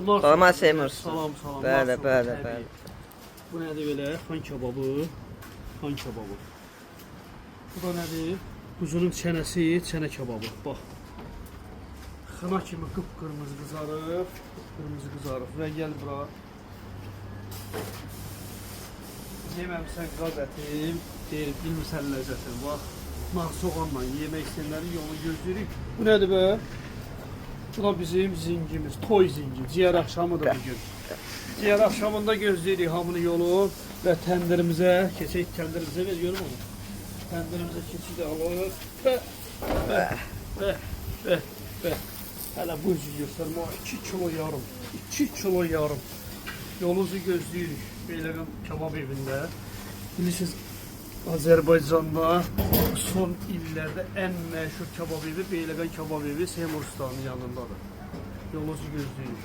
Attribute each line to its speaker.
Speaker 1: Salam Seymur.
Speaker 2: Salam, salam.
Speaker 1: Bəli,
Speaker 2: Nasılsınız?
Speaker 1: bəli,
Speaker 2: Təbii.
Speaker 1: bəli.
Speaker 2: Bu nədir belə? Xan kebabı. Xan kebabı. Bu da nədir? Quzunun çənəsi, çənə kebabı. Bax. Xına kimi qıpqırmızı qızarıb. Qıpqırmızı qızarıb. Və gəl bura. Yeməmsən qaz ətim. Deyir, bilmirsən ləzzətini. Bax. Nar soğanla yemək istəyənlərin yolunu gözləyirik. Bu nədir be? Bu da bizim zingimiz, toy zingi. Ciyər axşamıdır bugün. Ciyər axşamında gözləyirik hamını yolu və təndirimizə, keçək təndirimizə ver görüm onu. Təndirimizə keçid alır. Və. Hələ bu üzü göstərmə. 2 kilo yarım. 2 kilo yarım. Yolunuzu gözləyirik. Beyləqan kebab evində. Bilirsiniz, Azərbaycanda son illərdə ən məşhur kebab evi Beyləqan kebab evi Seymur Ustanın yanındadır. Yolunuzu gözləyirik.